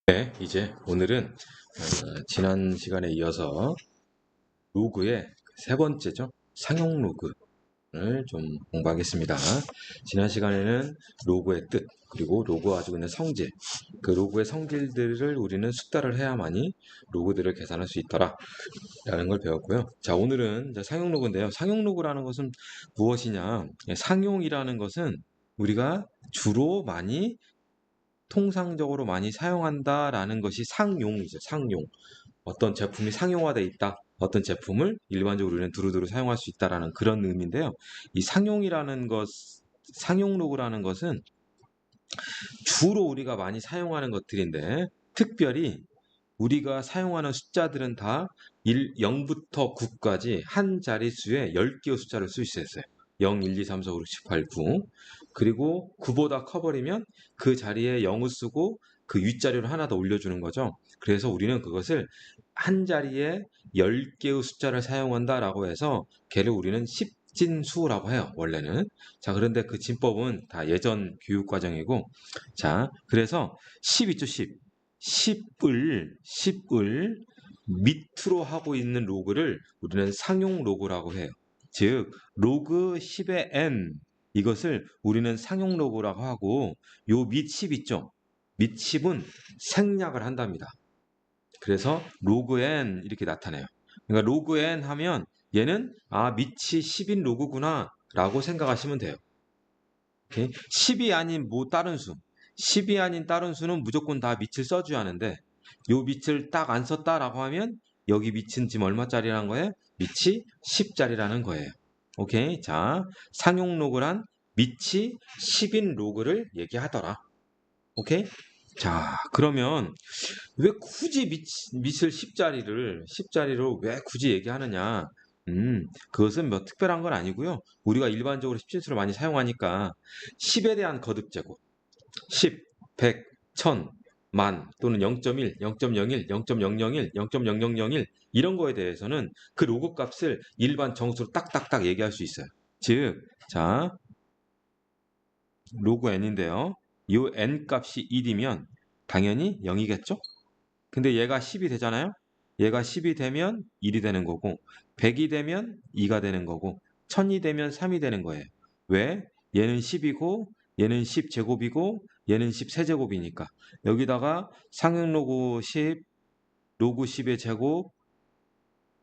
네, 이제 오늘은 지난 시간에 이어서 로그의 세 번째죠. 상용 로그를 좀 공부하겠습니다. 지난 시간에는 로그의 뜻, 그리고 로그가 가지고 있는 성질, 그 로그의 성질들을 우리는 숙달을 해야만이 로그들을 계산할 수 있더라 라는 걸 배웠고요. 자, 오늘은 이제 상용 로그인데요. 상용 로그라는 것은 무엇이냐? 상용이라는 것은 우리가 주로 많이 통상적으로 많이 사용한다라는 것이 상용이죠. 상용. 어떤 제품이 상용화되어 있다. 어떤 제품을 일반적으로 우리는 두루두루 사용할 수 있다라는 그런 의미인데요. 이 상용이라는 것, 상용 로그라는 것은 주로 우리가 많이 사용하는 것들인데 특별히 우리가 사용하는 숫자들은 다 0부터 9까지 한 자릿수에 10개의 숫자를 쓸 수 있어요. 0, 1, 2, 3, 4, 5, 6, 7, 8, 9. 그리고 9보다 커버리면 그 자리에 0을 쓰고 그 윗자리로 하나 더 올려주는 거죠. 그래서 우리는 그것을 한 자리에 10개의 숫자를 사용한다라고 해서 걔를 우리는 십진수라고 해요. 원래는. 자, 그런데 그 진법은 다 예전 교육과정이고, 자, 그래서 10 있죠, 10. 10을 밑으로 하고 있는 로그를 우리는 상용 로그라고 해요. 즉 로그 10의 n 이것을 우리는 상용 로그라고 하고 요 밑 10 있죠. 밑 10은 생략을 한답니다. 그래서 로그 n 이렇게 나타내요. 그러니까 로그 n 하면 얘는 밑이 10인 로그구나 라고 생각하시면 돼요. 10이 아닌 뭐 다른 수 10이 아닌 다른 수는 무조건 다 밑을 써줘야 하는데 요 밑을 딱 안 썼다라고 하면 여기 밑은 지금 얼마짜리라는 거예요? 밑이 10짜리라는 거예요. 오케이. 자, 상용 로그란 밑이 10인 로그를 얘기하더라. 오케이. 자, 그러면 왜 굳이 밑을 10자리로 왜 굳이 얘기하느냐? 그것은 뭐 특별한 건 아니고요. 우리가 일반적으로 십진수를 많이 사용하니까 10에 대한 거듭 제곱, 10, 100, 1000, 만 또는 0.1, 0.01, 0.001, 0.0001 이런 거에 대해서는 그 로그 값을 일반 정수로 딱딱딱 얘기할 수 있어요. 즉, 자, 로그 n인데요. 이 n 값이 1이면 당연히 0이겠죠? 근데 얘가 10이 되잖아요. 얘가 10이 되면 1이 되는 거고 100이 되면 2가 되는 거고 1000이 되면 3이 되는 거예요. 왜? 얘는 10이고 얘는 10제곱이고 얘는 10세제곱이니까 여기다가 상용 로그 10, 로그 10의 제곱,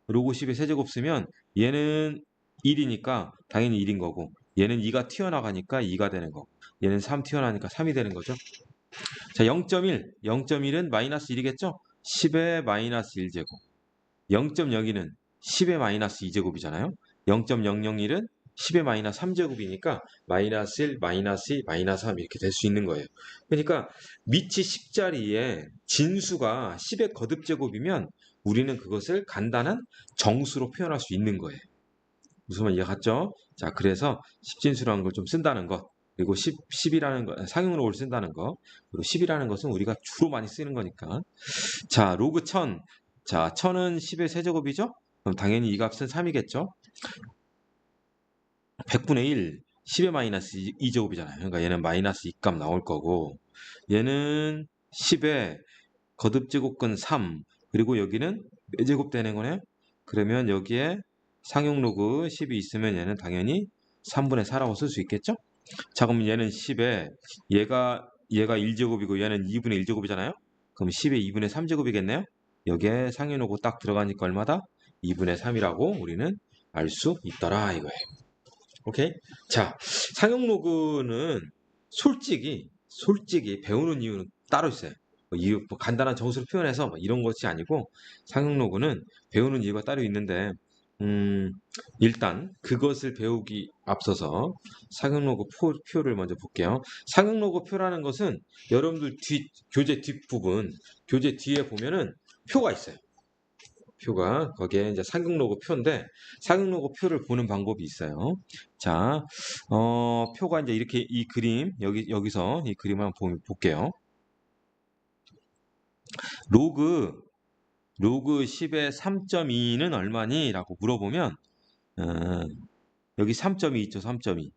로그 10의 세제곱 쓰면 얘는 1이니까 당연히 1인 거고 얘는 2가 튀어나가니까 2가 되는 거고 얘는 3 튀어나가니까 3이 되는 거죠. 자, 0.1, 0.1은 마이너스 1이겠죠? 10의 마이너스 1제곱. 0.02는 10의 마이너스 2제곱이잖아요. 0.001은 10의 마이너스 3제곱이니까 마이너스 1, 마이너스 2, 마이너스 3 이렇게 될 수 있는 거예요. 그러니까 밑이 10자리에 진수가 10의 거듭제곱이면 우리는 그것을 간단한 정수로 표현할 수 있는 거예요. 무슨 말 이해 갔죠? 자, 그래서 십진수라는 걸 좀 쓴다는 것. 그리고 10이라는 거, 상용로를 쓴다는 거. 그리고 10이라는 것은 우리가 주로 많이 쓰는 거니까. 자, 로그 1000. 자, 1000은 10의 세제곱이죠? 그럼 당연히 이 값은 3이겠죠? 100분의 1, 10의 마이너스 2제곱이잖아요. 그러니까 얘는 마이너스 2값 나올 거고, 얘는 10의 거듭제곱근 3, 그리고 여기는 4제곱 되는 거네요. 그러면 여기에 상용 로그 10이 있으면 얘는 당연히 3분의 4라고 쓸 수 있겠죠? 자, 그럼 얘는 10에 얘가 1제곱이고 얘는 2분의 1제곱이잖아요. 그럼 10의 2분의 3제곱이겠네요. 여기에 상용 로그 딱 들어가니까 얼마다? 2분의 3이라고 우리는 알 수 있더라 이거예요. 오케이? 자, 상용 로그는 솔직히 배우는 이유는 따로 있어요. 이유, 간단한 정수로 표현해서 이런 것이 아니고 상용 로그는 배우는 이유가 따로 있는데 일단 그것을 배우기 앞서서 상용 로그 표를 먼저 볼게요. 상용 로그 표라는 것은 여러분들 교재 뒷부분, 교재 뒤에 보면은 표가 있어요. 표가 거기에 이제 상용 로그 표인데 상용 로그 표를 보는 방법이 있어요. 자, 표가 이제 이렇게 이 그림 여기서 이 그림을 한번 볼게요. 로그 10의 3.2는 얼마니? 라고 물어보면 어, 여기 3.2 있죠. 3.2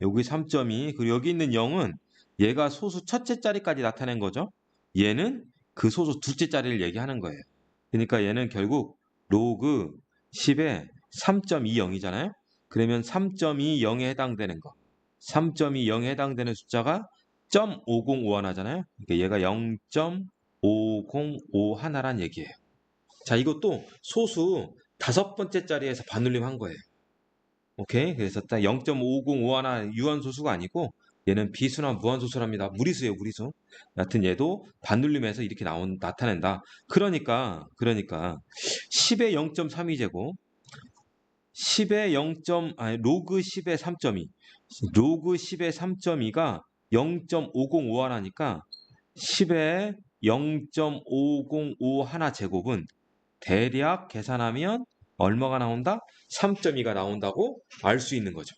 여기 3.2 그리고 여기 있는 0은 얘가 소수 첫째 자리까지 나타낸 거죠. 얘는 그 소수 둘째 자리를 얘기하는 거예요. 그러니까 얘는 결국 로그 10의 3.20이잖아요. 그러면 3.20에 해당되는 거. 3.20에 해당되는 숫자가 0.505 하나잖아요. 그러니까 얘가 0.505 하나란 얘기예요. 자, 이것도 소수 다섯 번째 자리에서 반올림 한 거예요. 오케이? 그래서 딱 0.505 하나 유한소수가 아니고 얘는 비수나 무한소수랍니다. 무리수예요, 무리수. 여하튼 얘도 반올림해서 이렇게 나타낸다. 그러니까 10의 0.32제곱 10의 0. 아니 로그 10의 3.2 로그 10의 3.2가 0.505 하나니까 10의 0.505 하나 제곱은 대략 계산하면 얼마가 나온다? 3.2가 나온다고 알 수 있는 거죠.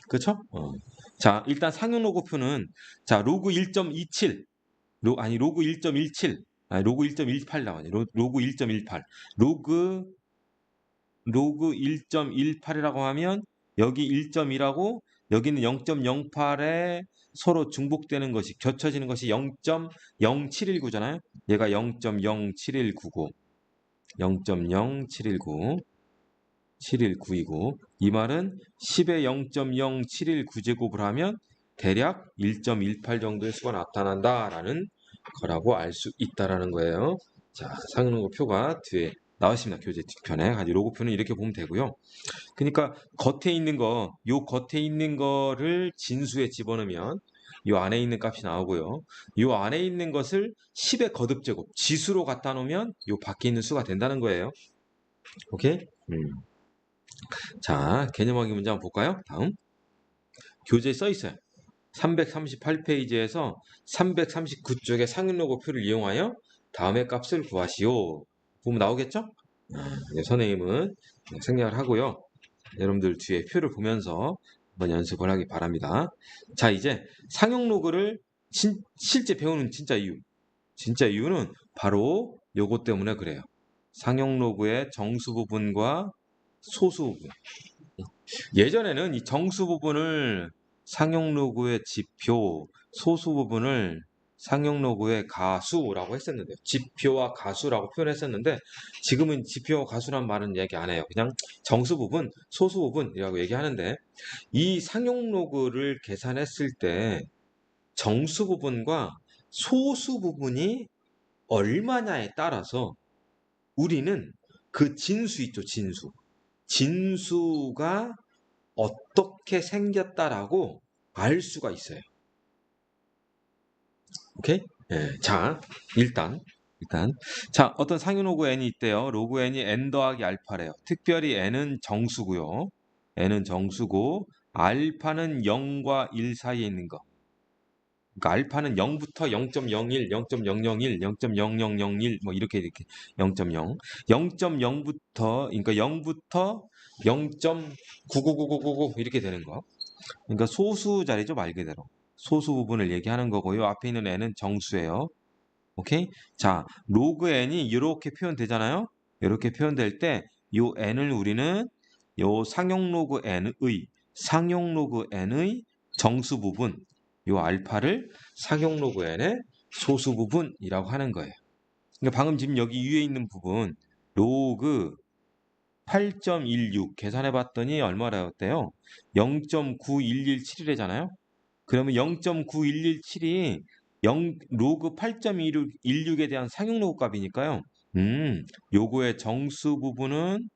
그렇죠? 자, 일단 상용 로그표는 자, 로그 1.27 로그 1.17 아니 로그 1.18 나와요. 로그 1.18 로그 1.18이라고 하면 여기 1.2라고 여기는 0.08에 서로 중복되는 것이 겹쳐지는 것이 0.0719잖아요. 얘가 0.0719고 0.0719 719이고 이 말은 10의 0.0719제곱을 하면 대략 1.18 정도의 수가 나타난다라는 거라고 알 수 있다라는 거예요. 자, 상용로그 표가 뒤에 나와 있습니다. 교재 뒤편에 가지 로그표는 이렇게 보면 되고요. 그러니까 겉에 있는 거, 요 겉에 있는 거를 진수에 집어넣으면 요 안에 있는 값이 나오고요. 요 안에 있는 것을 10의 거듭제곱, 지수로 갖다 놓으면 요 밖에 있는 수가 된다는 거예요. 오케이? 자, 개념하기 문제 한번 볼까요? 다음. 교재에 써 있어요. 338페이지에서 339쪽의 상용로그표를 이용하여 다음의 값을 구하시오. 보면 나오겠죠? 선생님은 생략을 하고요. 여러분들 뒤에 표를 보면서 한번 연습을 하기 바랍니다. 자, 이제 상용로그를 실제 배우는 진짜 이유는 바로 요것 때문에 그래요. 상용로그의 정수 부분과 소수 부분. 예전에는 이 정수 부분을 상용로그의 지표, 소수 부분을 상용로그의 가수라고 했었는데 지표와 가수라고 표현했었는데 지금은 지표와 가수란 말은 얘기 안 해요. 그냥 정수 부분, 소수 부분이라고 얘기하는데 이 상용로그를 계산했을 때 정수 부분과 소수 부분이 얼마냐에 따라서 우리는 그 진수 있죠, 진수. 진수가 어떻게 생겼다라고 알 수가 있어요. 오케이? 예, 자, 일단 자, 어떤 상용로그 n이 있대요. 로그 n이 n 더하기 알파래요. 특별히 n은 정수고요. n은 정수고 알파는 0과 1 사이에 있는 거. 그러니까 알파는 0부터 0.01, 0.001, 0.0001 뭐 이렇게 0.0, 0.0부터 그러니까 0부터 0.999999 이렇게 되는 거. 그러니까 소수 자리죠, 말 그대로. 소수 부분을 얘기하는 거고요. 앞에 있는 n은 정수예요. 오케이? 자, 로그 n이 이렇게 표현되잖아요. 이렇게 표현될 때 이 n을 우리는 요 상용 로그 n의 정수 부분, 요 알파를 상용 로그 n의 소수 부분이라고 하는 거예요. 그러니까 방금 지금 여기 위에 있는 부분 로그 8.16 계산해 봤더니 얼마라였대요? 0.9117이래잖아요. 그러면 0.9117이 로그 8.16에 대한 상용 로그 값이니까요. 요거의 정수 부분은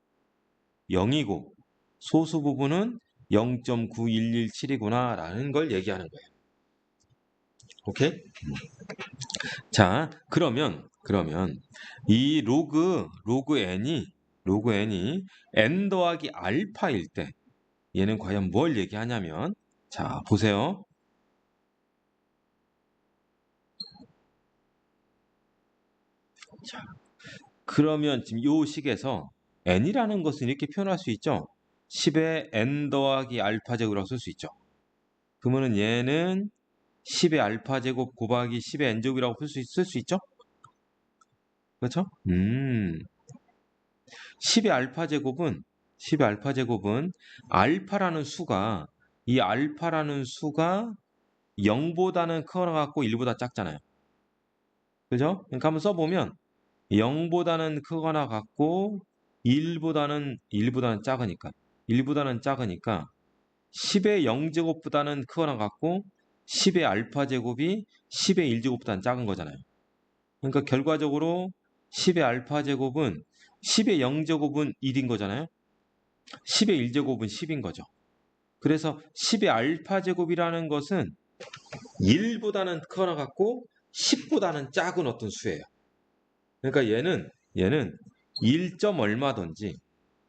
0이고 소수 부분은 0.9117이구나 라는 걸 얘기하는 거예요. 오케이? 자, 그러면 이 로그 n이 n 더하기 알파일 때 얘는 과연 뭘 얘기하냐면 자, 보세요. 자, 그러면 지금 요 식에서 n이라는 것은 이렇게 표현할 수 있죠. 10의 n 더하기 알파 제곱이라고 쓸 수 있죠. 그러면은 얘는 10의 알파 제곱 곱하기 10의 n 제곱이라고 쓸 수 있죠. 그렇죠? 10의 알파 제곱은 알파라는 수가 이 알파라는 수가 0보다는 커 갖고 1보다 작잖아요. 그죠? 그러니까 한번 써보면 0보다는 크거나 같고 1보다는 작으니까 10의 0제곱보다는 크거나 같고 10의 알파 제곱이 10의 1제곱보다는 작은 거잖아요. 그러니까 결과적으로 10의 알파 제곱은 10의 0제곱은 1인 거잖아요. 10의 1제곱은 10인 거죠. 그래서 10의 알파 제곱이라는 것은 1보다는 크거나 같고 10보다는 작은 어떤 수예요. 그러니까 얘는 1점 얼마든지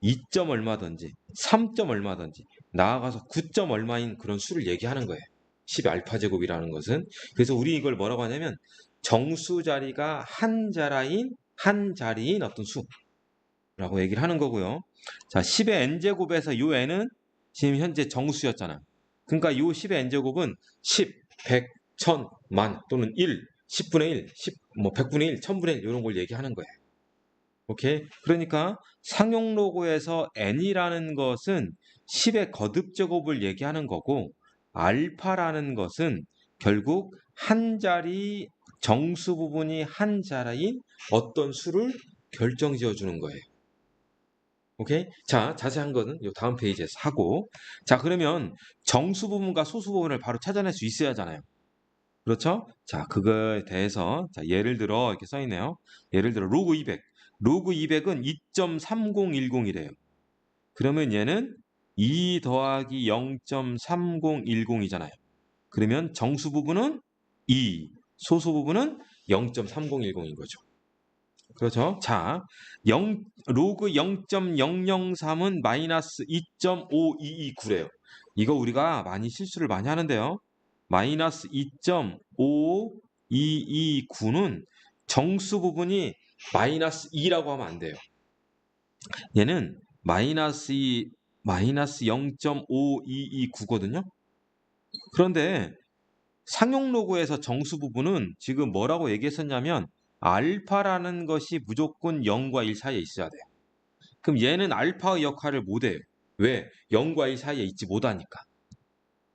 2점 얼마든지 3점 얼마든지 나아가서 9점 얼마인 그런 수를 얘기하는 거예요. 10의 알파 제곱이라는 것은. 그래서 우리 이걸 뭐라고 하냐면 정수 자리가 한 자리인 어떤 수라고 얘기를 하는 거고요. 자, 10의 n제곱에서 요 n은 지금 현재 정수였잖아요. 그러니까 요 10의 n제곱은 10, 100, 1000, 만 또는 1, 10분의 1, 100분의 1, 1000분의 1 이런 걸 얘기하는 거예요. 오케이? 그러니까 상용 로고에서 n이라는 것은 10의 거듭 제곱을 얘기하는 거고 알파라는 것은 결국 한 자리 정수 부분이 한 자리인 어떤 수를 결정지어 주는 거예요. 오케이? 자, 자세한 거는 요 다음 페이지에서 하고 자, 그러면 정수 부분과 소수 부분을 바로 찾아낼 수 있어야 하잖아요. 그렇죠? 자, 그거에 대해서 자, 예를 들어 이렇게 써 있네요. 예를 들어 로그 200. 로그 200은 2.3010이래요. 그러면 얘는 2 더하기 0.3010이잖아요. 그러면 정수 부분은 2, 소수 부분은 0.3010인 거죠. 그렇죠? 자, 로그 0.003은 마이너스 2.5229래요. 이거 우리가 많이 실수를 많이 하는데요. 마이너스 2.5229는 정수 부분이 마이너스 2라고 하면 안 돼요. 얘는 마이너스 0.5229거든요. 그런데 상용 로그에서 정수 부분은 지금 뭐라고 얘기했었냐면 알파라는 것이 무조건 0과 1 사이에 있어야 돼요. 그럼 얘는 알파의 역할을 못해요. 왜? 0과 1 사이에 있지 못하니까.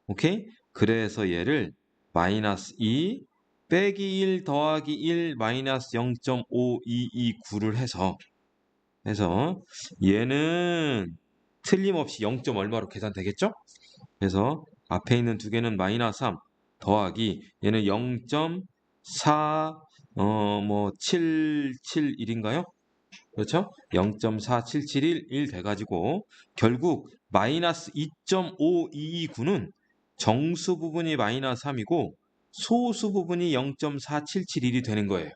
오케이? 그래서 얘를 마이너스 2 빼기 1 더하기 1 마이너스 0.5229를 해서 얘는 틀림없이 0. 얼마로 계산되겠죠? 그래서 앞에 있는 두 개는 마이너스 3 더하기 얘는 0.4 771인가요? 그렇죠? 0.47711 돼가지고 결국 마이너스 2.5229는 정수 부분이 마이너스 3이고 소수 부분이 0.4771이 되는 거예요.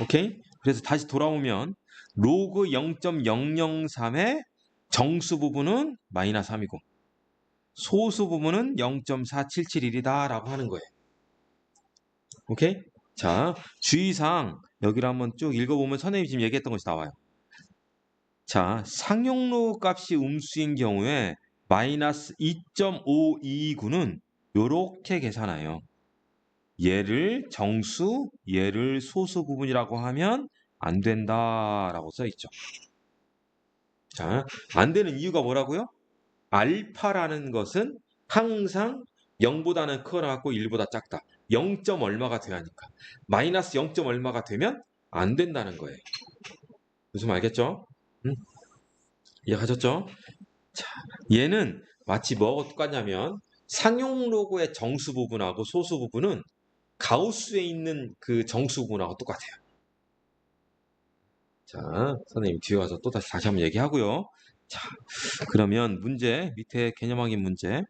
오케이? 그래서 다시 돌아오면 로그 0.003의 정수 부분은 마이너스 3이고 소수 부분은 0.4771이다 라고 하는 거예요. 오케이? 자, 주의사항 여기를 한번 쭉 읽어보면 선생님이 지금 얘기했던 것이 나와요. 자, 상용로 값이 음수인 경우에 마이너스 2.529는 이렇게 계산해요. 얘를 정수, 얘를 소수 부분이라고 하면 안 된다라고 써 있죠. 자, 안 되는 이유가 뭐라고요? 알파라는 것은 항상 0보다는 크거나 같고 1보다 작다. 0. 얼마가 돼야 하니까. 마이너스 0. 얼마가 되면 안 된다는 거예요. 무슨 말 알겠죠? 이해하셨죠? 자, 얘는 마치 뭐하고 똑같냐면 상용 로고의 정수 부분하고 소수 부분은 가우스에 있는 그 정수 부분하고 똑같아요. 자, 선생님 뒤에 와서 또 다시 한번 얘기하고요. 자, 그러면 문제 밑에 개념 확인 문제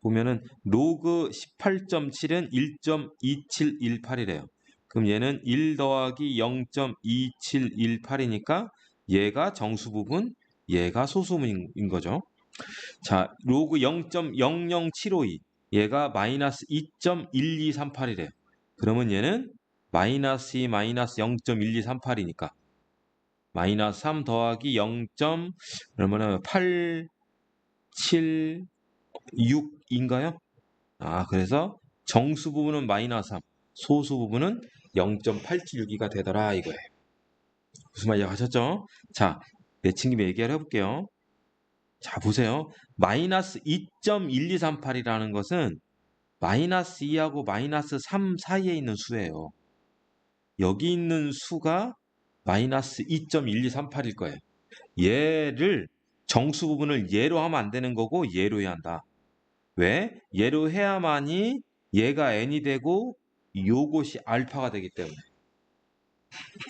보면은 로그 18.7은 1.2718이래요. 그럼 얘는 1 더하기 0.2718이니까 얘가 정수 부분, 얘가 소수 부분인 거죠. 자, 로그 0.00752 얘가 마이너스 2.1238이래요. 그러면 얘는 마이너스 2 마이너스 0.1238이니까 마이너스 3 더하기 0. 얼마나 876인가요? 아, 그래서 정수 부분은 마이너스 3, 소수 부분은 0.876이가 되더라 이거예요. 무슨 말인지 아셨죠? 자, 내친 김에 얘기를 해볼게요. 자, 보세요. 마이너스 2.1238이라는 것은 마이너스 2하고 마이너스 3 사이에 있는 수예요. 여기 있는 수가 마이너스 2.1238일 거예요. 얘를 정수 부분을 얘로 하면 안 되는 거고 얘로 해야 한다. 왜? 얘로 해야만이 얘가 n이 되고 요것이 알파가 되기 때문에.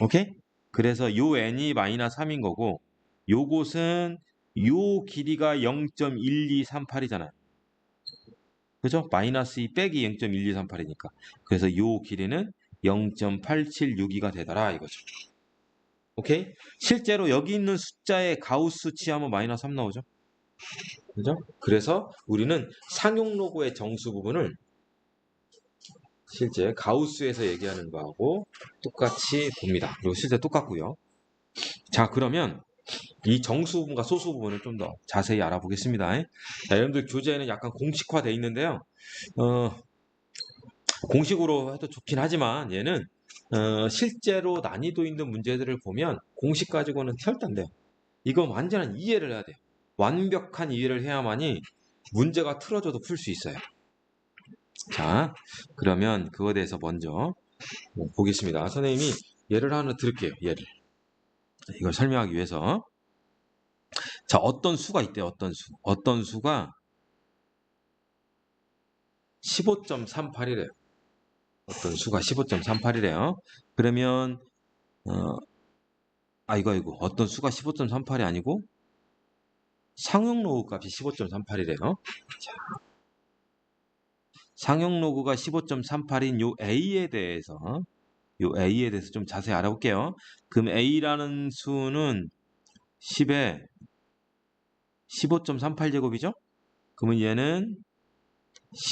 오케이? 그래서 요 n이 마이너스 3인 거고 요것은 요 길이가 0.1238이잖아요. 그죠? 마이너스 2 빼기 0.1238이니까. 그래서 요 길이는 0.876이가 되더라 이거죠. 오케이? 실제로 여기 있는 숫자의 가우스 치하면 마이너스 3 나오죠. 그죠? 그래서 우리는 상용 로그의 정수 부분을 실제 가우스에서 얘기하는 거하고 똑같이 봅니다. 그리고 실제 똑같고요. 자, 그러면 이 정수 부분과 소수 부분을 좀 더 자세히 알아보겠습니다. 자, 여러분들 교재에는 약간 공식화되어 있는데요. 공식으로 해도 좋긴 하지만 얘는 실제로 난이도 있는 문제들을 보면 공식 가지고는 절대 안 돼요. 이건 완전한 이해를 해야 돼요. 완벽한 이해를 해야만이 문제가 틀어져도 풀 수 있어요. 자, 그러면 그거에 대해서 먼저 보겠습니다. 선생님이 예를 하나 들을게요. 예를. 이걸 설명하기 위해서. 자, 어떤 수가 있대요. 어떤 수. 어떤 수가 15.38이래요. 어떤 수가 15.38이래요. 그러면 이거 어떤 수가 15.38이 아니고 상용 로그 값이 15.38이래요. 자, 상용 로그가 15.38인 요 A에 대해서 좀 자세히 알아볼게요. 그럼 A라는 수는 10에 15.38제곱이죠? 그러면 얘는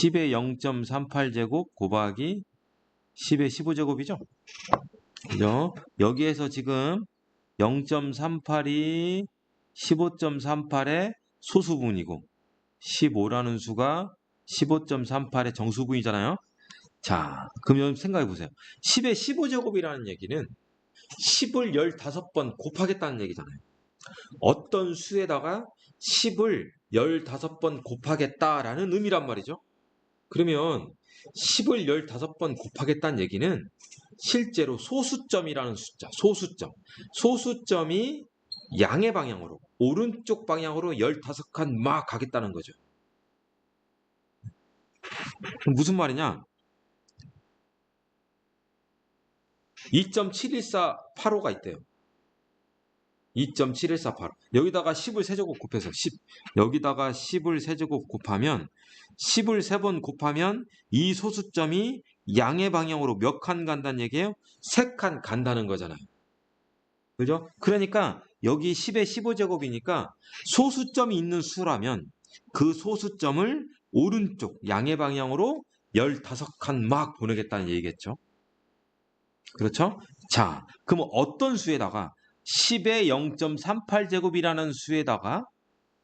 10의 0.38제곱 곱하기 10의 15제곱이죠? 그죠? 여기에서 지금 0.38이 15.38의 소수분이고 15라는 수가 15.38의 정수분이잖아요. 자, 그러면 생각해 보세요. 10의 15제곱이라는 얘기는 10을 15번 곱하겠다는 얘기잖아요. 어떤 수에다가 10을 15번 곱하겠다라는 의미란 말이죠. 그러면 10을 15번 곱하겠다는 얘기는 실제로 소수점이라는 숫자, 소수점이 양의 방향으로, 오른쪽 방향으로 15칸 막 가겠다는 거죠. 그럼 무슨 말이냐? 2.71485가 있대요. 2.71485. 여기다가 10을 세제곱 곱해서 10. 여기다가 10을 세제곱 곱하면 10을 3번 곱하면 이 소수점이 양의 방향으로 몇 칸 간다는 얘기예요? 3칸 간다는 거잖아요. 그죠? 그러니까 여기 10의 15제곱이니까 소수점이 있는 수라면 그 소수점을 오른쪽 양의 방향으로 15칸 막 보내겠다는 얘기겠죠. 그렇죠? 자, 그럼 어떤 수에다가 10의 0.38제곱이라는 수에다가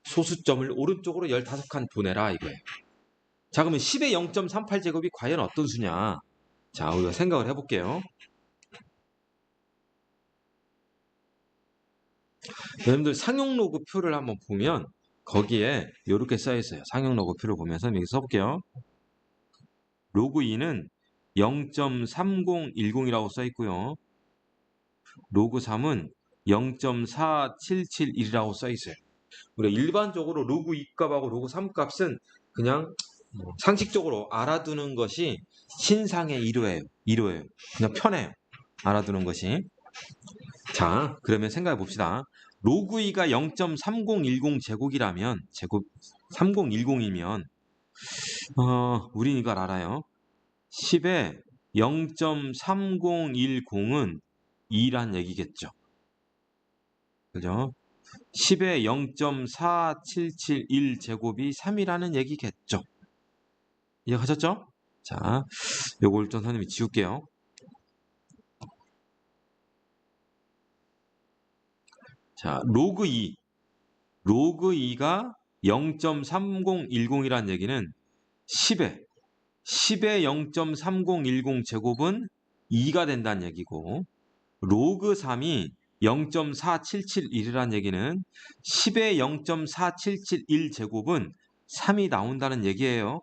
소수점을 오른쪽으로 15칸 보내라 이거예요. 자, 그러면 10의 0.38제곱이 과연 어떤 수냐? 자, 우리가 생각을 해볼게요. 여러분들 상용 로그 표를 한번 보면 거기에 이렇게 써 있어요. 상용 로그 표를 보면서 여기 써볼게요. 로그 2는 0.3010이라고 써 있고요. 로그 3은 0.4771이라고 써 있어요. 우리가 일반적으로 로그 2 값하고 로그 3 값은 그냥 상식적으로 알아두는 것이 신상의 이로예요. 그냥 편해요. 알아두는 것이. 자, 그러면 생각해 봅시다. 로그 2가 0.3010 제곱 3010이면 우린 이걸 알아요. 10에 0.3010은 2란 얘기겠죠. 그죠? 10에 0.4771 제곱이 3이라는 얘기겠죠. 이해하셨죠? 자, 요걸 좀 선생님이 지울게요. 자, 로그 2가 0.3010이라는 얘기는 10에 0.3010 제곱은 2가 된다는 얘기고 로그 3이 0.4771이라는 얘기는 10의 0.4771 제곱은 3이 나온다는 얘기예요.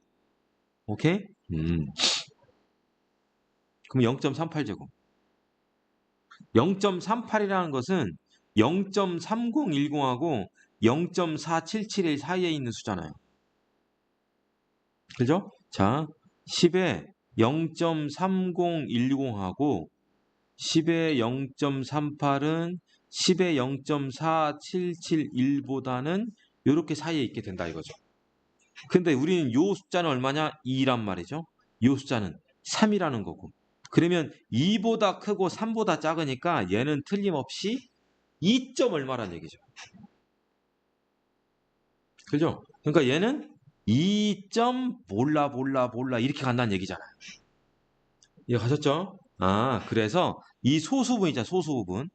오케이? 그럼 0.38제곱. 0.38이라는 것은 0.3010하고 0.4771 사이에 있는 수잖아요. 그죠? 자, 10에 0.3010하고 10의 0.38은 10의 0.4771보다는 이렇게 사이에 있게 된다 이거죠. 근데 우리는 요 숫자는 얼마냐? 2란 말이죠. 요 숫자는 3이라는 거고. 그러면 2보다 크고 3보다 작으니까 얘는 틀림없이 2점 얼마란 얘기죠. 그죠? 그러니까 얘는 2점 몰라 이렇게 간다는 얘기잖아요. 이해 가셨죠? 아, 그래서 이 소수분이잖아, 소수분.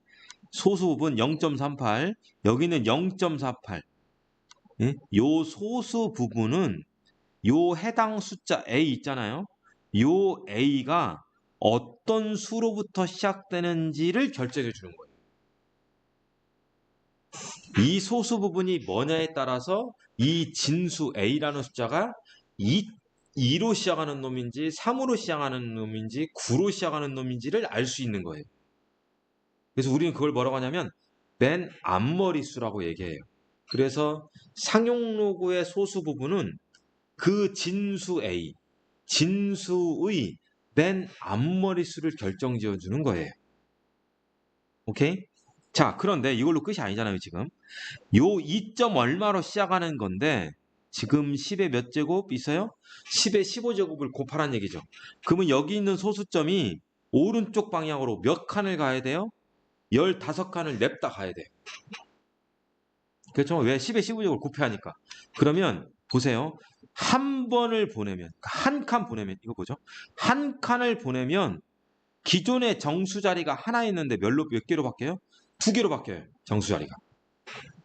소수분 0.38, 여기는 0.48. 예? 요 소수 부분은 요 해당 숫자 A 있잖아요. 요 A가 어떤 수로부터 시작되는지를 결정해 주는 거예요. 이 소수 부분이 뭐냐에 따라서 이 진수 A라는 숫자가 2로 시작하는 놈인지 3으로 시작하는 놈인지 9로 시작하는 놈인지를 알 수 있는 거예요. 그래서 우리는 그걸 뭐라고 하냐면 맨 앞머리 수라고 얘기해요. 그래서 상용로그의 소수 부분은 그 진수 A, 진수의 맨 앞머리 수를 결정지어 주는 거예요. 오케이? 자, 그런데 이걸로 끝이 아니잖아요, 지금. 요 2점 얼마로 시작하는 건데 지금 10의 몇 제곱 있어요? 10의 15제곱을 곱하라는 얘기죠. 그러면 여기 있는 소수점이 오른쪽 방향으로 몇 칸을 가야 돼요? 15칸을 냅다 가야 돼요. 그렇죠? 왜? 10의 15제곱을 곱해야 하니까. 그러면 보세요. 한 번을 보내면, 한 칸 보내면, 이거 보죠. 한 칸을 보내면 기존의 정수 자리가 하나 있는데 몇 개로 바뀌어요? 2개로 바뀌어요. 정수 자리가.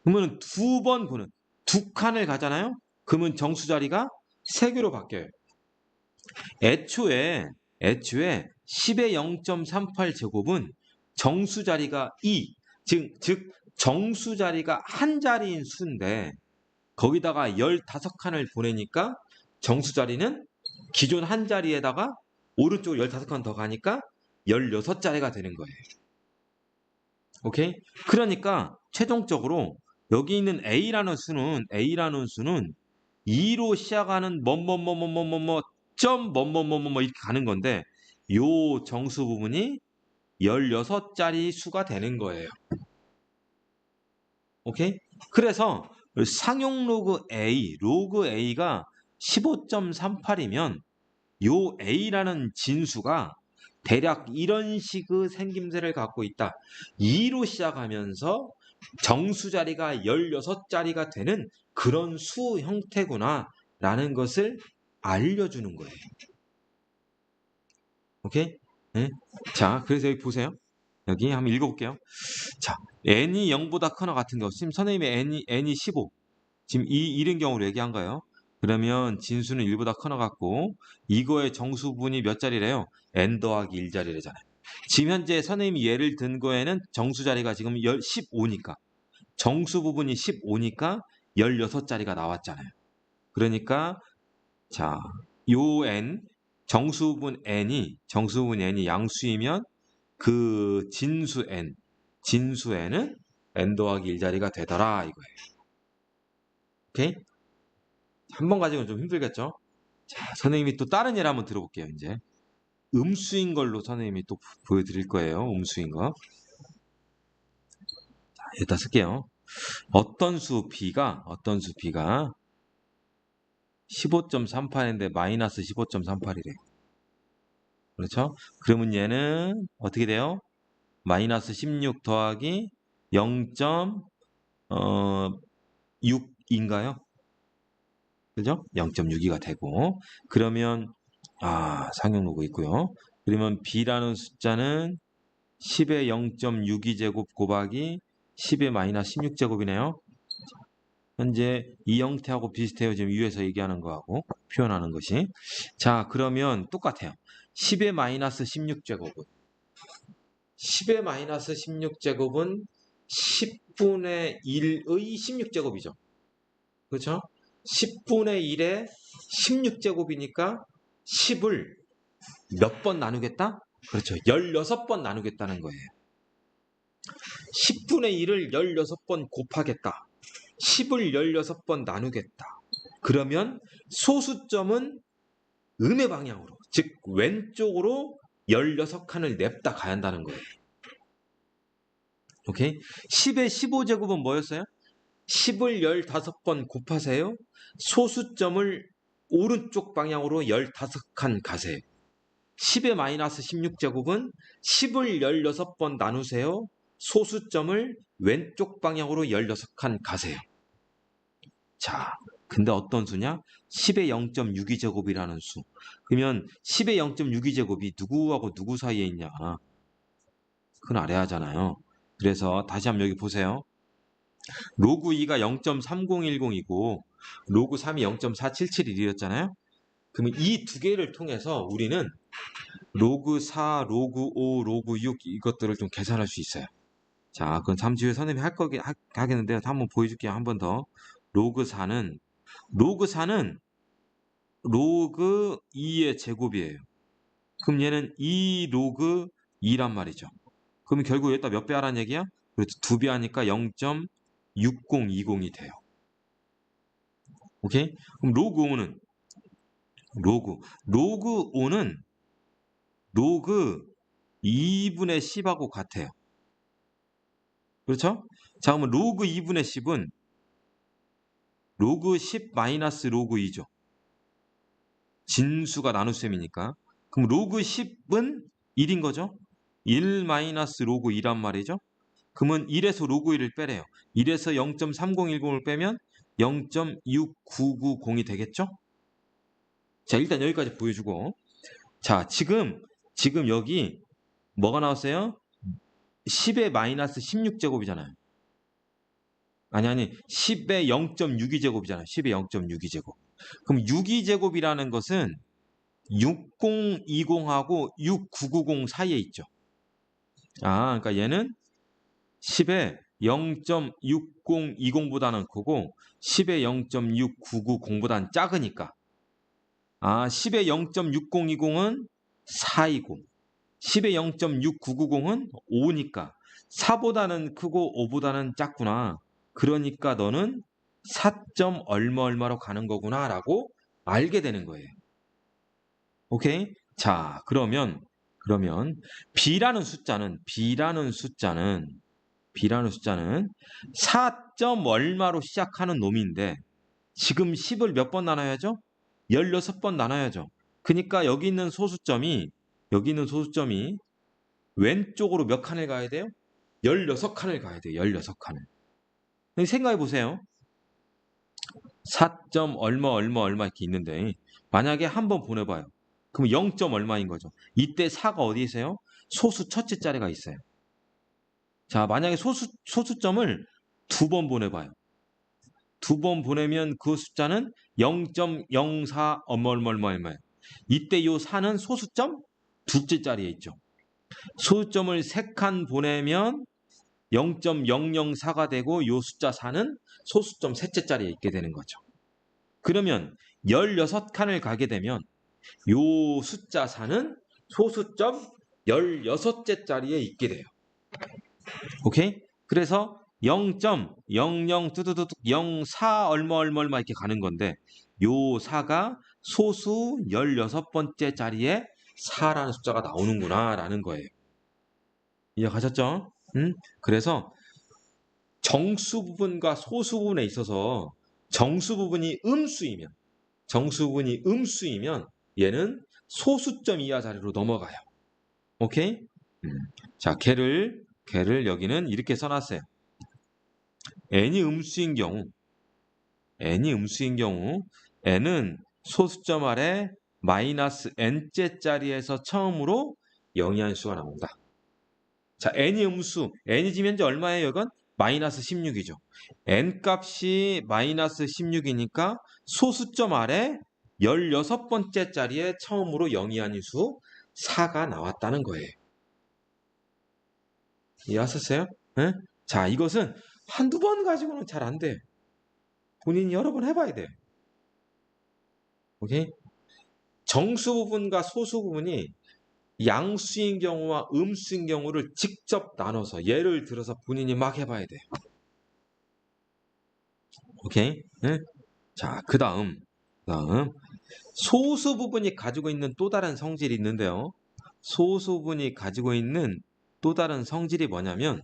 그러면 두 번 보는, 두 칸을 가잖아요? 그러면 정수 자리가 3개로 바뀌어요. 애초에 10의 0.38 제곱은 정수 자리가 2, 즉 정수 자리가 한 자리인 수인데 거기다가 15칸을 보내니까 정수 자리는 기존 한 자리에다가 오른쪽으로 15칸 더 가니까 16자리가 되는 거예요. 오케이? 그러니까 최종적으로 여기 있는 A라는 수는 2로 시작하는 점 이렇게 가는 건데 요 정수 부분이 16자리 수가 되는 거예요. 오케이? 그래서 상용 로그 A가 15.38이면 요 A라는 진수가 대략 이런 식의 생김새를 갖고 있다. 2로 시작하면서 정수 자리가 16자리가 되는 그런 수 형태구나 라는 것을 알려주는 거예요. 오케이? 네? 자, 그래서 여기 보세요. 여기 한번 읽어볼게요. 자, n이 0보다 크나 같은 경우, 지금 선생님의 n이 15. 지금 이런 경우로 얘기한 거예요. 그러면 진수는 1보다 크나 같고, 이거의 정수분이 몇 자리래요? n 더하기 1자리래잖아요. 지금 현재 선생님이 예를 든 거에는 정수 자리가 지금 15니까, 정수 부분이 15니까 16자리가 나왔잖아요. 그러니까, 자, 요 n, 정수분 n이 양수이면 그 진수 n은 n 더하기 1자리가 되더라 이거예요. 오케이? 한 번 가지고는 좀 힘들겠죠? 자, 선생님이 또 다른 예를 한번 들어볼게요, 이제. 음수인 걸로 선생님이 또 보여드릴 거예요, 음수인 거. 자, 여기다 쓸게요. 어떤 수 B가 15.38인데 마이너스 15.38이래요. 그렇죠? 그러면 얘는 어떻게 돼요? 마이너스 16 더하기 0.6인가요? 그죠? 0.62가 되고 그러면 상용 로그 있고요. 그러면 B라는 숫자는 10의 0.62제곱 곱하기 10의 마이너스 16제곱이네요. 현재 이 형태하고 비슷해요. 지금 위에서 얘기하는 거하고 표현하는 것이. 자, 그러면 똑같아요. 10의 마이너스 16제곱은 10의 마이너스 16제곱은 10분의 1의 16제곱이죠. 그렇죠? 10분의 1의 16제곱이니까 10을 몇 번 나누겠다? 그렇죠. 16번 나누겠다는 거예요. 10분의 1을 16번 곱하겠다. 10을 16번 나누겠다. 그러면 소수점은 음의 방향으로, 즉 왼쪽으로 16칸을 냅다 가야 한다는 거예요. 오케이? 10의 15제곱은 뭐였어요? 10을 15번 곱하세요. 소수점을 오른쪽 방향으로 15칸 가세요. 10의 마이너스 16제곱은 10을 16번 나누세요. 소수점을 왼쪽 방향으로 16칸 가세요. 자, 근데 어떤 수냐? 10의 0.62제곱이라는 수. 그러면 10의 0.62제곱이 누구하고 누구 사이에 있냐? 그건 알아야 하잖아요. 그래서 다시 한번 여기 보세요. 로그 2가 0.3010이고 로그 3이 0.4771이었잖아요. 그러면 이 두 개를 통해서 우리는 로그 4, 로그 5, 로그 6 이것들을 좀 계산할 수 있어요. 자, 그건 잠시 후에 선생님이 하겠는데요. 한번 보여줄게요. 한 번 더. 로그 4는 로그 2의 제곱이에요. 그럼 얘는 2 로그 2란 말이죠. 그럼 결국 여기다 몇 배 하라는 얘기야? 그렇죠. 2배 하니까 0.6020이 돼요. 오케이? 그럼 로그 5는 로그 5는 로그 2분의 10하고 같아요. 그렇죠? 자, 그러면 로그 2분의 10은 로그 10 마이너스 로그 2죠. 진수가 나눗셈이니까. 그럼 로그 10은 1인 거죠? 1 마이너스 로그 2란 말이죠. 그러면 1에서 로그 1을 빼래요. 1에서 0.3010을 빼면 0.6990이 되겠죠? 자, 일단 여기까지 보여주고. 자, 지금 여기 뭐가 나왔어요? 10의 마이너스 16제곱이잖아요. 아니 10의 0.62제곱이잖아요. 10의 0.62제곱. 그럼 62제곱이라는 것은 6020하고 6990 사이에 있죠. 아, 그러니까 얘는 10의 0.6020보다는 크고 10의 0.6990보다는 작으니까. 아, 10의 0.6020은 4이고 10의 0.6990은 5니까 4보다는 크고 5보다는 작구나. 그러니까 너는 4. 얼마로 가는 거구나 라고 알게 되는 거예요. 오케이? 자, 그러면 B라는 숫자는 4. 얼마로 시작하는 놈인데 지금 10을 몇 번 나눠야죠? 16번 나눠야죠. 그러니까 여기 있는 소수점이 왼쪽으로 몇 칸을 가야 돼요? 16칸을 가야 돼요. 16칸을. 생각해 보세요. 4. 얼마 이렇게 있는데 만약에 한번 보내봐요. 그럼 0. 얼마인 거죠. 이때 4가 어디에 있어요? 소수 첫째 자리가 있어요. 자, 만약에 소수점을 2번 보내봐요. 2번 보내면 그 숫자는 0.04 얼마예요. 이때 요 4는 소수점 둘째 자리에 있죠. 소수점을 3칸 보내면 0.004가 되고 요 숫자 4는 소수점 셋째 자리에 있게 되는 거죠. 그러면 16칸을 가게 되면 요 숫자 4는 소수점 16째 자리에 있게 돼요. 오케이? 그래서 0.00 뚜두두둑 04 얼마 이렇게 가는 건데 요 4가 소수 16번째 자리에 4라는 숫자가 나오는구나 라는 거예요. 이해가셨죠? 그래서 정수 부분과 소수 부분에 있어서 정수 부분이 음수이면 얘는 소수점 이하 자리로 넘어가요. 오케이? 자, 걔를 여기는 이렇게 써놨어요. n이 음수인 경우 n은 소수점 아래 마이너스 n째 자리에서 처음으로 영이한 수가 나온다. 자, n이 음수, n이 지금 현재 얼마예요? 이건 마이너스 16이죠. n 값이 마이너스 16이니까 소수점 아래 16번째 자리에 처음으로 영이 아닌 수 4가 나왔다는 거예요. 이해하셨어요? 네? 자, 이것은 한두 번 가지고는 잘 안 돼요. 본인이 여러 번 해봐야 돼요. 오케이? 정수 부분과 소수 부분이 양수인 경우와 음수인 경우를 직접 나눠서 예를 들어서 본인이 막 해봐야 돼요. 오케이? 네? 자, 그 다음 소수 부분이 가지고 있는 또 다른 성질이 있는데요. 소수 부분이 가지고 있는 또 다른 성질이 뭐냐면,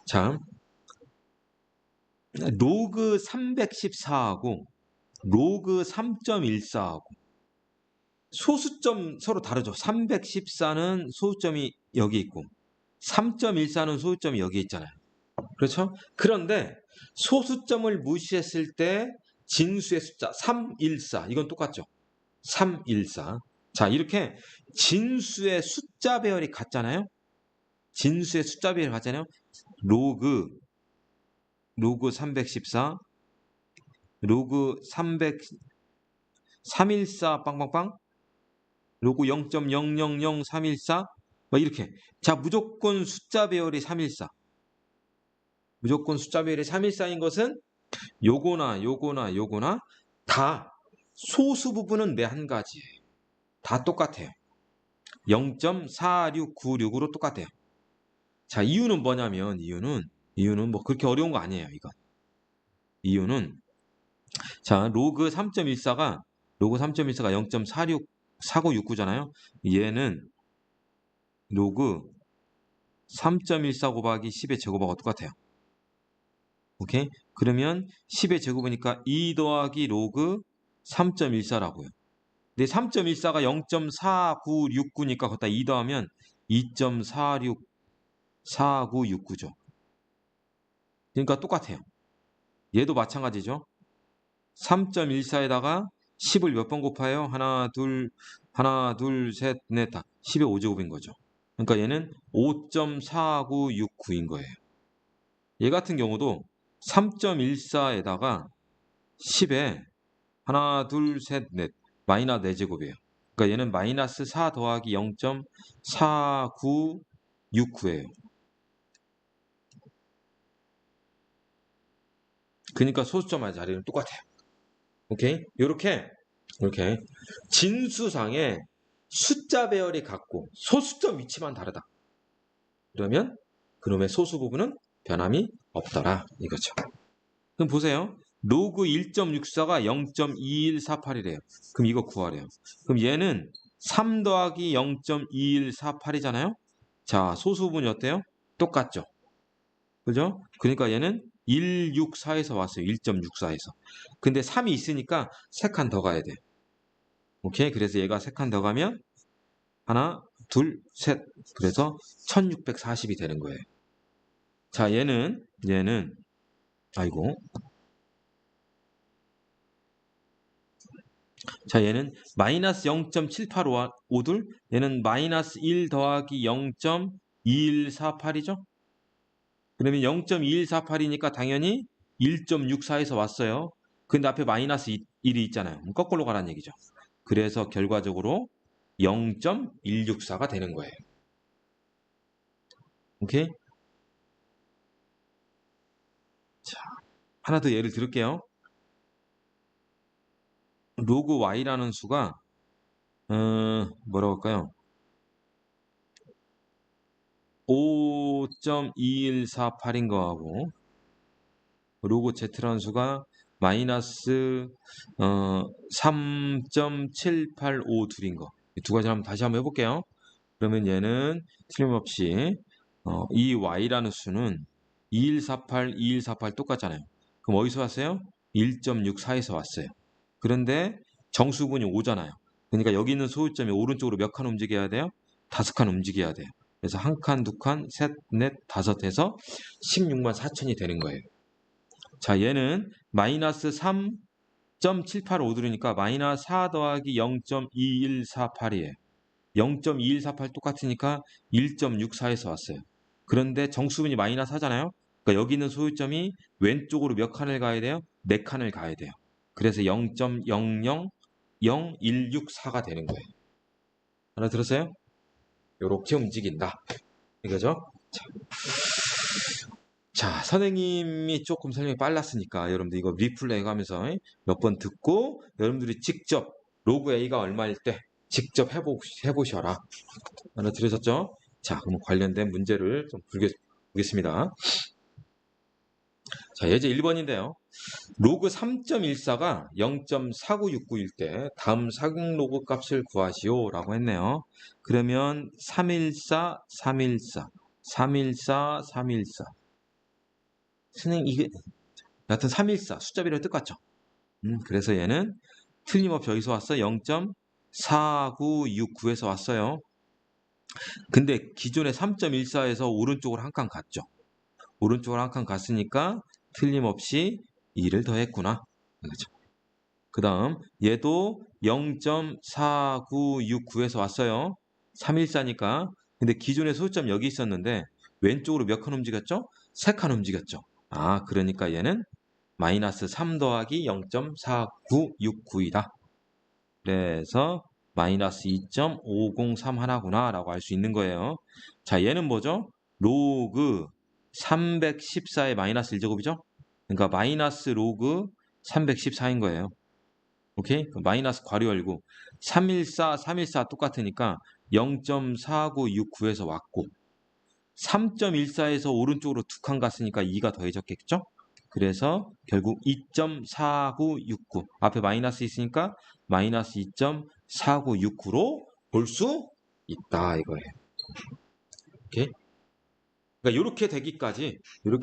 자, 로그 314하고 로그 3.14하고 소수점 서로 다르죠. 314는 소수점이 여기 있고 3.14는 소수점이 여기 있잖아요. 그렇죠? 그런데 소수점을 무시했을 때 진수의 숫자 314 이건 똑같죠. 314. 자, 이렇게 진수의 숫자 배열이 같잖아요. 진수의 숫자 배열이 같잖아요. 로그 314 로그 300 314 빵빵빵 로그 0.000314 막 이렇게. 자, 무조건 숫자 배열이 314. 무조건 숫자 배열이 314인 것은 요거나 다 소수 부분은 매 한 가지예요. 다 똑같아요. 0.4696으로 똑같아요. 자, 이유는 뭐냐면 이유는 뭐 그렇게 어려운 거 아니에요, 이건. 이유는 자, 로그 3.14가 0.4969잖아요. 얘는 로그 3.14 곱하기 10의 제곱하고 똑같아요. 오케이? 그러면 10의 제곱이니까 2 더하기 로그 3.14라고요. 근데 3.14가 0.4969니까 거기다 2 더하면 2.464969죠. 그러니까 똑같아요. 얘도 마찬가지죠. 3.14에다가 10을 몇 번 곱해요? 하나, 둘, 셋, 넷, 다. 10의 5제곱인 거죠. 그러니까 얘는 5.4969인 거예요. 얘 같은 경우도 3.14에다가 10에 하나, 둘, 셋, 넷, 마이너스 4제곱이에요. 그러니까 얘는 마이너스 4 더하기 0.4969예요. 그러니까 소수점의 자리는 똑같아요. 오케이? 이렇게 진수상에 숫자 배열이 같고 소수점 위치만 다르다. 그러면 그놈의 소수 부분은 변함이 없더라 이거죠. 그럼 보세요. 로그 1.64가 0.2148이래요. 그럼 이거 구하래요. 그럼 얘는 3 더하기 0.2148이잖아요. 자, 소수 부분이 어때요? 똑같죠. 그죠? 그러니까 얘는 164에서 왔어요. 1.64에서. 근데 3이 있으니까 3칸 더 가야 돼요. 오케이? 그래서 얘가 3칸 더 가면 하나, 둘, 셋. 그래서 1640이 되는 거예요. 자, 얘는 아이고. 자, 얘는 마이너스 0.7852둘. 얘는 마이너스 1 더하기 0.2148이죠. 그러면 0.2148이니까 당연히 1.64에서 왔어요. 근데 앞에 마이너스 1이 있잖아요. 거꾸로 가라는 얘기죠. 그래서 결과적으로 0.164가 되는 거예요. 오케이? 자, 하나 더 예를 들을게요. 로그 y라는 수가 뭐라고 할까요? 5.2148인 거하고 로그 z라는 수가 마이너스 3.785둘인 거. 이 두 가지 한번 다시 한번 해볼게요. 그러면 얘는 틀림없이 이 y라는 수는 2148 똑같잖아요. 그럼 어디서 왔어요? 1.64에서 왔어요. 그런데 정수분이 5잖아요. 그러니까 여기 있는 소유점이 오른쪽으로 몇 칸 움직여야 돼요? 5칸 움직여야 돼요. 그래서 한 칸, 두 칸, 셋, 넷, 다섯 해서 16만 4천이 되는 거예요. 자, 얘는 마이너스 3.785 들으니까 마이너스 4 더하기 0.2148이에요. 0.2148 똑같으니까 1.64에서 왔어요. 그런데 정수분이 마이너스 하잖아요. 그러니까 여기 있는 소유점이 왼쪽으로 몇 칸을 가야 돼요? 4칸을 가야 돼요. 그래서 0.000164가 되는 거예요. 알아들었어요? 이렇게 움직인다. 이거죠? 자, 선생님이 조금 설명이 빨랐으니까 여러분들 이거 리플레이 하면서 몇 번 듣고 여러분들이 직접 로그 A가 얼마일 때 직접 해보셔라. 알아들으셨죠? 자, 그럼 관련된 문제를 좀 보겠습니다. 자, 예제 1번인데요. 로그 3.14가 0.4969일 때 다음 사격 로그 값을 구하시오 라고 했네요. 그러면 314, 314, 314, 314. 선생님 이게 여하튼 314 숫자별로 똑같죠. 그래서 얘는 틀림없이 여기서 왔어. 0.4969에서 왔어요. 근데 기존의 3.14에서 오른쪽으로 한 칸 갔죠. 오른쪽으로 한 칸 갔으니까 틀림없이 2를 더했구나. 그렇죠. 그 다음 얘도 0.4969에서 왔어요. 314니까. 근데 기존의 소수점 여기 있었는데 왼쪽으로 몇 칸 움직였죠? 3칸 움직였죠. 아, 그러니까 얘는 마이너스 3 더하기 0.4969이다. 그래서 마이너스 2.503 하나구나 라고 할 수 있는 거예요. 자, 얘는 뭐죠? 로그 314의 마이너스 1제곱이죠? 그러니까 마이너스 로그 314인 거예요. 오케이? 마이너스 괄호 열고 314, 314 똑같으니까 0.4969에서 왔고 3.14에서 오른쪽으로 두 칸 갔으니까 2가 더해졌겠죠? 그래서 결국 2.4969 앞에 마이너스 있으니까 마이너스 2.4969로 볼 수 있다 이거예요. 오케이? 그러니까 이렇게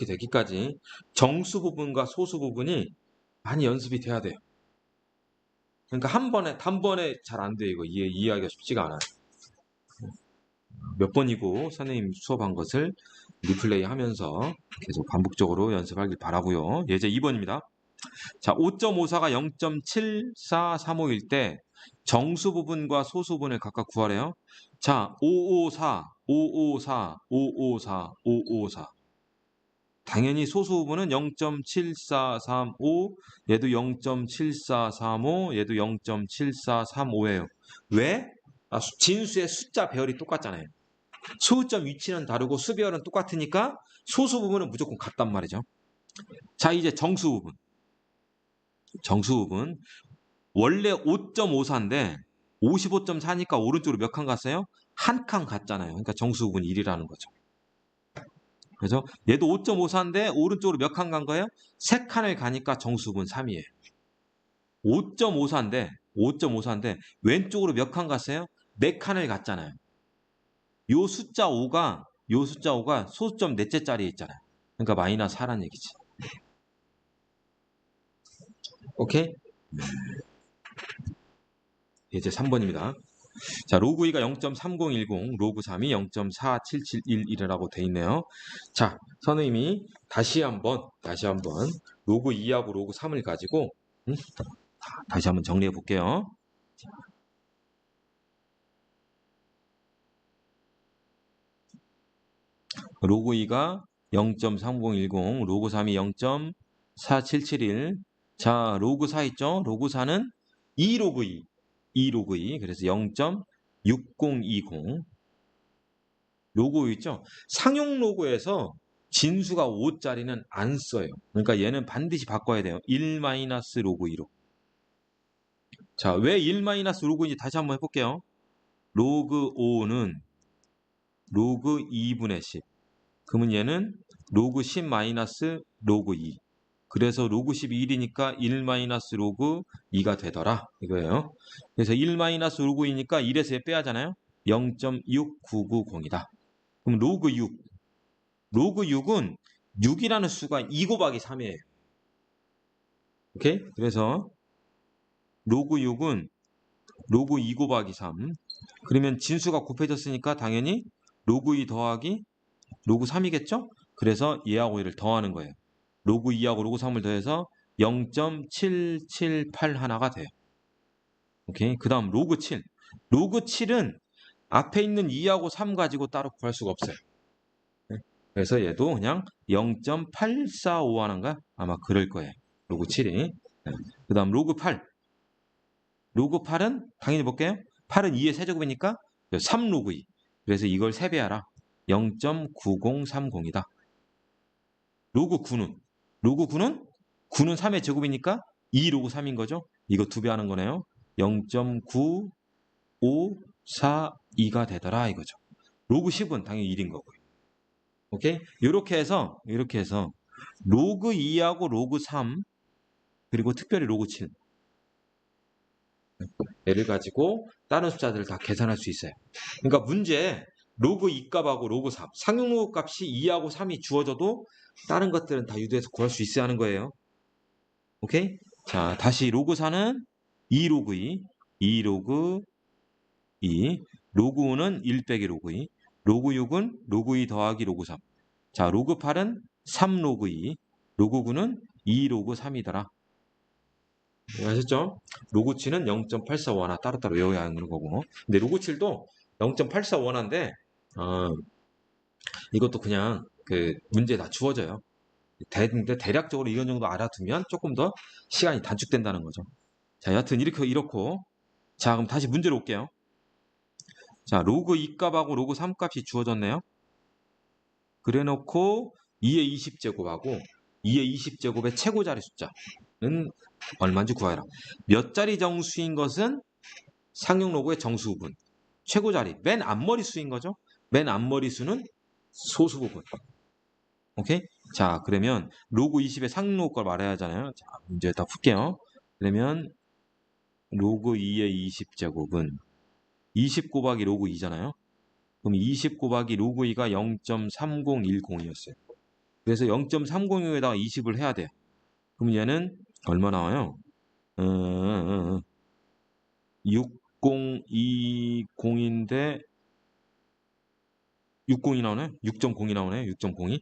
되기까지 정수 부분과 소수 부분이 많이 연습이 돼야 돼요. 그러니까 단번에 잘 안 돼 이거 이해하기가 쉽지가 않아요. 몇 번이고 선생님 수업한 것을 리플레이 하면서 계속 반복적으로 연습하길 바라고요. 예제 2번입니다. 자, 5.54가 0.7435일 때 정수 부분과 소수 부분을 각각 구하래요. 자, 554, 554, 554, 554. 당연히 소수 부분은 0.7435, 얘도 0.7435, 얘도 0.7435예요. 왜? 진수의 숫자 배열이 똑같잖아요. 소수점 위치는 다르고 수배열은 똑같으니까 소수 부분은 무조건 같단 말이죠. 자, 이제 정수 부분. 정수 부분. 원래 5.54인데 55.4니까 오른쪽으로 몇 칸 갔어요? 한 칸 갔잖아요. 그러니까 정수 부분 1이라는 거죠. 그래서 얘도 5.54인데 오른쪽으로 몇 칸 간 거예요? 3칸을 가니까 정수 부분 3이에요. 5.54인데 왼쪽으로 몇 칸 갔어요? 4칸을 갔잖아요. 요 숫자 5가 소수점 넷째 자리에 있잖아요. 그러니까 마이너스 4란 얘기지. 오케이? 이제 3번입니다. 자, 로그 2가 0.3010, 로그 3이 0.4771이라고 돼 있네요. 자, 선생님이 다시 한번 로그 2하고 로그 3을 가지고 다시 한번 정리해 볼게요. 로그 2가 0.3010, 로그 3이 0.4771. 자, 로그 4 있죠? 로그 4는 2로그 2. 2로그 2. 그래서 0.6020. 로고 있죠? 상용 로고에서 진수가 5짜리는 안 써요. 그러니까 얘는 반드시 바꿔야 돼요. 1-로고 2로. 자, 왜 1-로고인지 다시 한번 해볼게요. 로그 5는 로그 2분의 10. 그러면 얘는 로그 10-로그 2. 그래서 로그 10이 1이니까 1-로그 2가 되더라. 이거예요. 그래서 1-로그 2니까 1에서 얘 빼야잖아요. 0.6990이다. 그럼 로그 6. 로그 6은 6이라는 수가 2 곱하기 3이에요. 오케이? 그래서 로그 6은 로그 2 곱하기 3. 그러면 진수가 곱해졌으니까 당연히 로그 2 더하기 로그 3이겠죠? 그래서 얘하고 얘를 더하는 거예요. 로그 2하고 로그 3을 더해서 0.7781가 돼요. 오케이? 그 다음 로그 7. 로그 7은 앞에 있는 2하고 3 가지고 따로 구할 수가 없어요. 그래서 얘도 그냥 0.845하는가? 아마 그럴 거예요. 로그 7이. 그 다음 로그 8. 로그 8은 당연히 볼게요. 8은 2의 세제곱이니까 3로그 2. 그래서 이걸 3배하라. 0.9030이다. 로그 9는? 로그 9는 3의 제곱이니까 2로그 3인 거죠. 이거 2배 하는 거네요. 0.9 5, 4, 2가 되더라 이거죠. 로그 10은 당연히 1인 거고요. 오케이? 이렇게 해서 로그 2하고 로그 3 그리고 특별히 로그 7 얘를 가지고 다른 숫자들을 다 계산할 수 있어요. 그러니까 문제에 로그 2 값하고 로그 3 상용로그 값이 2하고 3이 주어져도 다른 것들은 다 유도해서 구할 수 있어야 하는 거예요. 오케이? 자, 다시 로그 4는 2 로그 2, 2 로그 2, 로그 5는 1 빼기 로그 2, 로그 6은 로그 2 더하기 로그 3. 자, 로그 8은 3 로그 2, 로그 9는 2 로그 3이더라. 아셨죠? 로그 7은 0.841 따로따로 외워야 하는 거고. 근데 로그 7도 0.841인데 이것도 그냥 그 문제에 다 주어져요. 근데 대략적으로 이런 정도 알아두면 조금 더 시간이 단축된다는 거죠. 자, 여하튼 이렇고. 자, 그럼 다시 문제로 올게요. 자, 로그 2 값하고 로그 3 값이 주어졌네요. 그래 놓고 2의 20제곱하고 2의 20제곱의 최고자리 숫자는 얼마인지 구하라. 몇 자리 정수인 것은 상용 로그의 정수 부분. 최고자리, 맨 앞머리 수인 거죠. 맨 앞머리 수는 소수 부분. 오케이? 자, 그러면 로그 20의 상용 로그 걸 말해야 하잖아요. 자, 문제 다 풀게요. 그러면 로그 2의 20제곱은 20 곱하기 로그 2잖아요. 그럼 20 곱하기 로그 2가 0.3010이었어요. 그래서 0.306에다가 20을 해야 돼요. 그럼 얘는 얼마 나와요? 6020인데 60이 나오네? 6.0이 나오네? 6.02?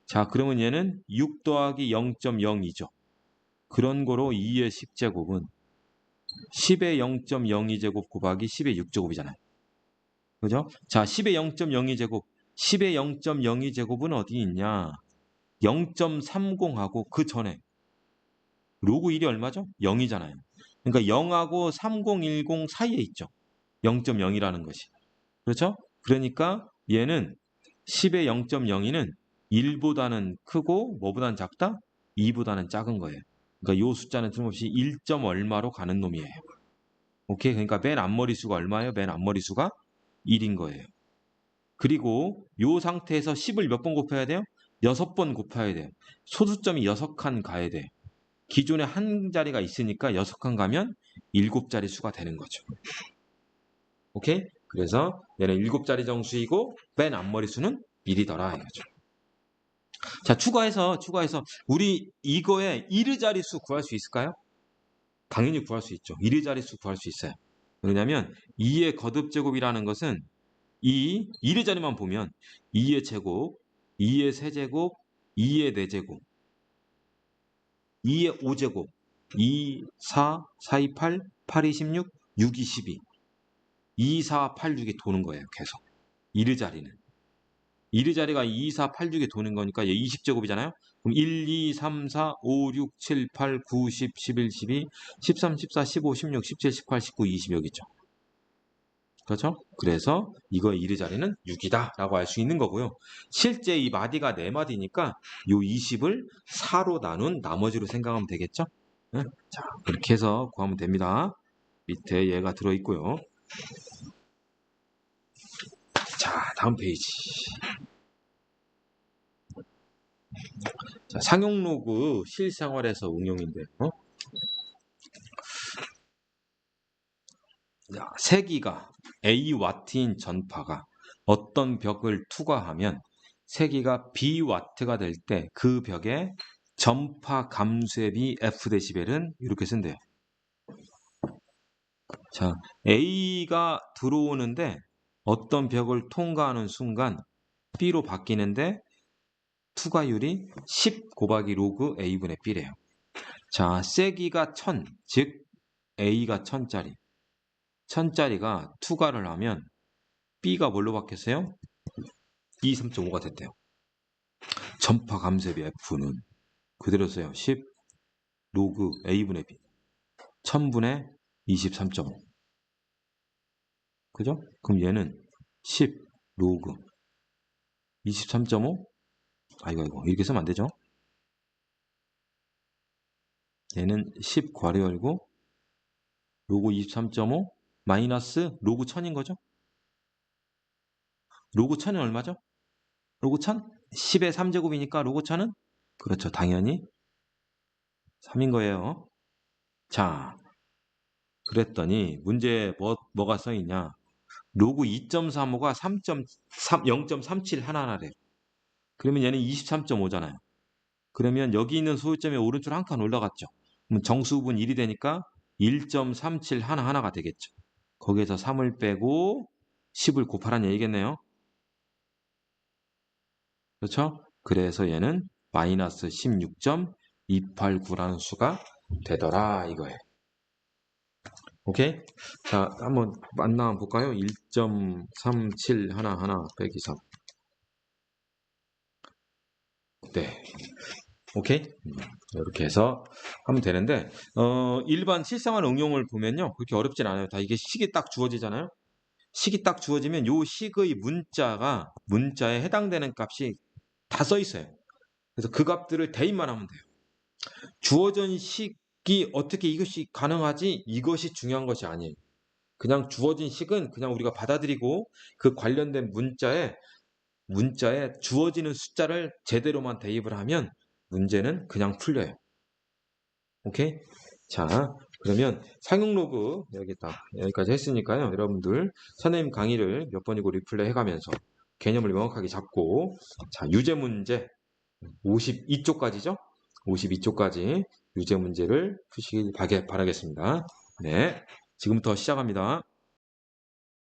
자, 그러면 얘는 6 더하기 0.02죠. 그런 거로 2의 10제곱은 10의 0.02제곱 곱하기 10의 6제곱이잖아요. 그죠? 자, 10의 0.02제곱, 10의 0.02제곱은 어디 있냐? 0.30하고 그 전에 로그 1이 얼마죠? 0이잖아요. 그러니까 0하고 3010 사이에 있죠. 0.0이라는 것이. 그렇죠? 그러니까 얘는 10의 0.02는 1보다는 크고 뭐보다는 작다? 2보다는 작은 거예요. 그러니까 이 숫자는 틀림없이 1. 얼마로 가는 놈이에요. 오케이? 그러니까 맨 앞머리 수가 얼마예요? 맨 앞머리 수가 1인 거예요. 그리고 이 상태에서 10을 몇 번 곱해야 돼요? 6번 곱해야 돼요. 소수점이 6칸 가야 돼요. 기존에 한 자리가 있으니까 6칸 가면 7자리 수가 되는 거죠. 오케이? 그래서 얘는 7자리 정수이고 맨 앞머리 수는 1이더라 이거죠. 자, 추가해서 우리 이거에 1의 자리수 구할 수 있을까요? 당연히 구할 수 있죠. 1의 자리수 구할 수 있어요. 왜냐면 2의 거듭제곱이라는 것은 1의 자리만 보면 2의 제곱, 2의 세제곱, 2의 4제곱, 2의 5제곱, 2, 4, 4, 2, 8, 8, 2, 16, 6, 2, 12 2, 4, 8, 6이 도는 거예요. 계속. 1의 자리는. 1의 자리가 2, 4, 8, 6에 도는 거니까 얘 20제곱이잖아요. 그럼 1, 2, 3, 4, 5, 6, 7, 8, 9, 10, 11, 12, 13, 14, 15, 16, 17, 18, 19, 20 여기 있죠. 그렇죠? 그래서 이거 1의 자리는 6이다 라고 할 수 있는 거고요. 실제 이 마디가 4마디니까 이 20을 4로 나눈 나머지로 생각하면 되겠죠? 네? 자, 그렇게 해서 구하면 됩니다. 밑에 얘가 들어있고요. 자, 다음 페이지. 자, 상용 로그 실생활에서 응용인데, 자, 세기가 A 와트인 전파가 어떤 벽을 투과하면 세기가 B 와트가 될 때 그 벽의 전파 감쇄비 F 데시벨은 이렇게 쓴대요. 자, A가 들어오는데 어떤 벽을 통과하는 순간 B로 바뀌는데 투과율이 10 곱하기 로그 A분의 B래요. 자, 세기가 1000, 즉 A가 1000짜리. 1000짜리가 투과를 하면 B가 뭘로 바뀌었어요? 3.5가 됐대요. 전파 감쇄비 F는 그대로 써요. 10 로그 A분의 B. 1000분의 23.5. 그죠? 그럼 얘는 10 로그 23.5? 아이고 이렇게 쓰면 안 되죠? 얘는 10 괄호 열고 로그 23.5 마이너스 로그 1000인 거죠? 로그 1000은 얼마죠? 로그 1000? 10의 3제곱이니까 로그 1000은? 그렇죠. 당연히 3인 거예요. 자, 그랬더니 문제에 뭐가 써 있냐? 로그 2.35가 0.37 하나하나래. 그러면 얘는 23.5잖아요. 그러면 여기 있는 소요점이 오른쪽 한 칸 올라갔죠. 그럼 정수분 1이 되니까 1.37 하나하나가 되겠죠. 거기에서 3을 빼고 10을 곱하라는 얘기겠네요. 그렇죠? 그래서 얘는 마이너스 16.289라는 수가 되더라 이거예요. 오케이? 자, 한번 만나 볼까요? 1.37 하나하나 빼기 3. 네. 오케이? 이렇게 해서 하면 되는데 일반 실생활 응용을 보면요. 그렇게 어렵진 않아요. 다 이게 식이 딱 주어지잖아요. 식이 딱 주어지면 요 식의 문자에 해당되는 값이 다 써 있어요. 그래서 그 값들을 대입만 하면 돼요. 주어진 식이 어떻게 이것이 가능하지? 이것이 중요한 것이 아니에요. 그냥 주어진 식은 그냥 우리가 받아들이고 그 관련된 문자에 주어지는 숫자를 제대로만 대입을 하면 문제는 그냥 풀려요. 오케이? 자, 그러면 상용 로그 여기까지 했으니까요. 여러분들 선생님 강의를 몇 번이고 리플레이 해가면서 개념을 명확하게 잡고 자, 유제 문제 52쪽까지죠? 52쪽까지 유제 문제를 푸시길 바라겠습니다. 네, 지금부터 시작합니다.